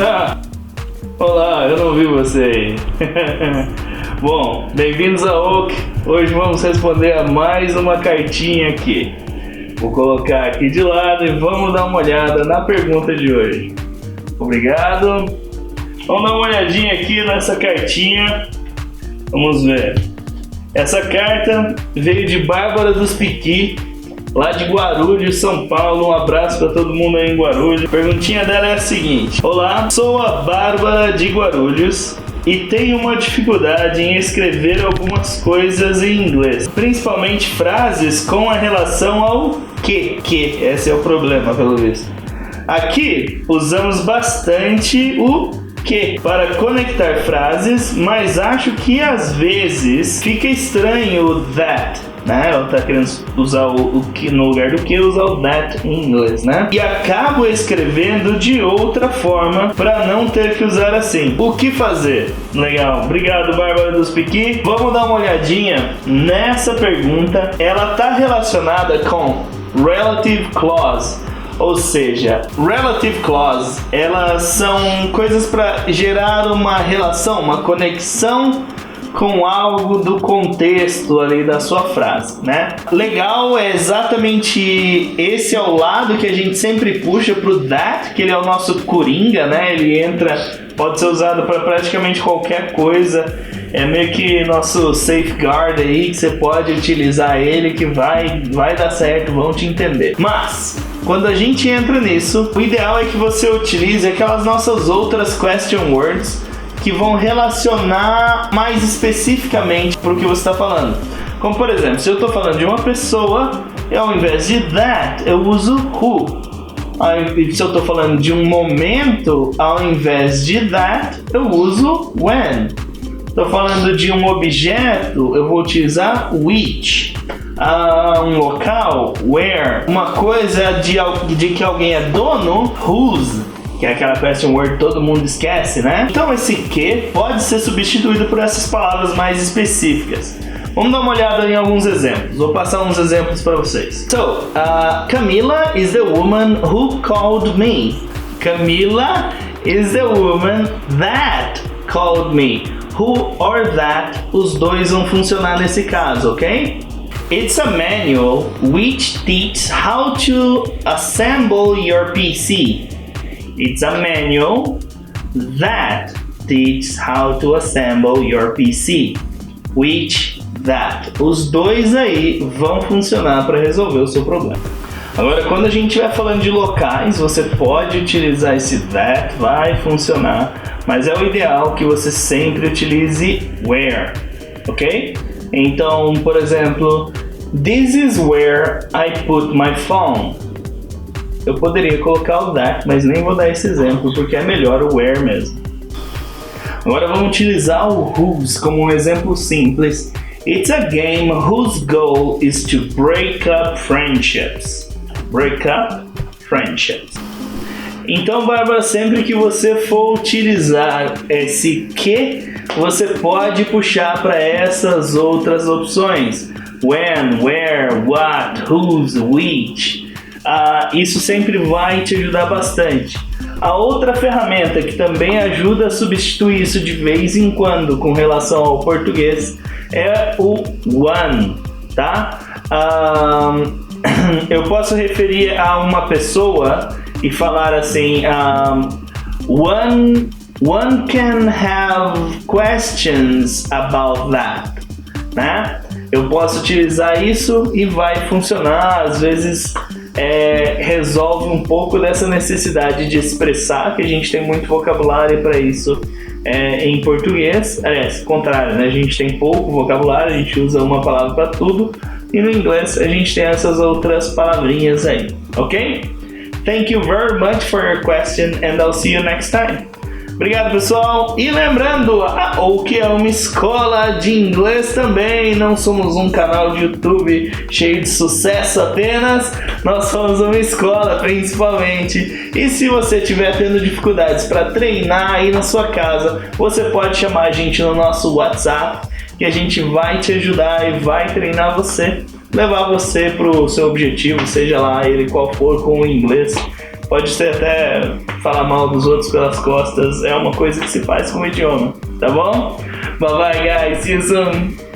Ah, olá, eu não vi você aí. Bom, bem-vindos a Oak. Hoje vamos responder a mais uma cartinha aqui. Vou colocar aqui de lado e vamos dar uma olhada na pergunta de hoje. Obrigado. Vamos dar uma olhadinha aqui nessa cartinha. Vamos ver. Essa carta veio de Bárbara dos Piqui, lá de Guarulhos, São Paulo. Um abraço para todo mundo aí em Guarulhos. A perguntinha dela é a seguinte: olá, sou a Bárbara de Guarulhos e tenho uma dificuldade em escrever algumas coisas em inglês, principalmente frases com a relação ao que. Esse é o problema, pelo visto. Aqui usamos bastante o que para conectar frases, mas acho que às vezes fica estranho o that, né? Ela tá querendo usar o que no lugar do que, usar o that em inglês, né? E acabo escrevendo de outra forma para não ter que usar assim. O que fazer? Legal, obrigado, Bárbara dos Piqui. Vamos dar uma olhadinha nessa pergunta. Ela tá relacionada com relative clause. Ou seja, relative clause, elas são coisas para gerar uma relação, uma conexão com algo do contexto ali da sua frase, né? Legal, é exatamente esse é o lado que a gente sempre puxa pro that, que ele é o nosso coringa, né? Ele entra, pode ser usado para praticamente qualquer coisa. É meio que nosso safeguard aí, que você pode utilizar ele, que vai dar certo, vão te entender. Mas quando a gente entra nisso, o ideal é que você utilize aquelas nossas outras question words que vão relacionar mais especificamente para o que você está falando. Como por exemplo, se eu estou falando de uma pessoa, ao invés de that, eu uso who. Se eu estou falando de um momento, ao invés de that, eu uso when. Estou falando de um objeto, eu vou utilizar which. Um local, where. Uma coisa de que alguém é dono, whose, que é aquela question word que todo mundo esquece, né? Então esse que pode ser substituído por essas palavras mais específicas. Vamos dar uma olhada em alguns exemplos. Vou passar uns exemplos para vocês. So, Camila is the woman who called me. Camila is the woman that called me. Who or that, os dois vão funcionar nesse caso, ok? It's a manual which teaches how to assemble your PC. It's a manual that teaches how to assemble your PC. Which, that. Os dois aí vão funcionar para resolver o seu problema. Agora, quando a gente estiver falando de locais, você pode utilizar esse that, vai funcionar, mas é o ideal que você sempre utilize where, ok? Então, por exemplo, this is where I put my phone. Eu poderia colocar o that, mas nem vou dar esse exemplo, porque é melhor o where mesmo. Agora vamos utilizar o whose como um exemplo simples. It's a game whose goal is to break up friendships. Break up friendships. Então, Bárbara, sempre que você for utilizar esse que, você pode puxar para essas outras opções. When, where, what, whose, which. Isso sempre vai te ajudar bastante. A outra ferramenta que também ajuda a substituir isso de vez em quando com relação ao português é o one, tá? Eu posso referir a uma pessoa e falar assim, one can have questions about that, né? Eu posso utilizar isso e vai funcionar. Às vezes resolve um pouco dessa necessidade de expressar, que a gente tem muito vocabulário para isso em português. Aliás, contrário, né? A gente tem pouco vocabulário, a gente usa uma palavra para tudo, e no inglês a gente tem essas outras palavrinhas aí, ok? Thank you very much for your question and I'll see you next time. Obrigado, pessoal. E lembrando, a Oak é uma escola de inglês também. Não somos um canal de YouTube cheio de sucesso apenas. Nós somos uma escola, principalmente. E se você estiver tendo dificuldades para treinar aí na sua casa, você pode chamar a gente no nosso WhatsApp, que a gente vai te ajudar e vai treinar você, levar você para o seu objetivo, seja lá ele qual for, com o inglês. Pode ser até falar mal dos outros pelas costas, é uma coisa que se faz com o idioma, tá bom? Bye bye guys, see you soon!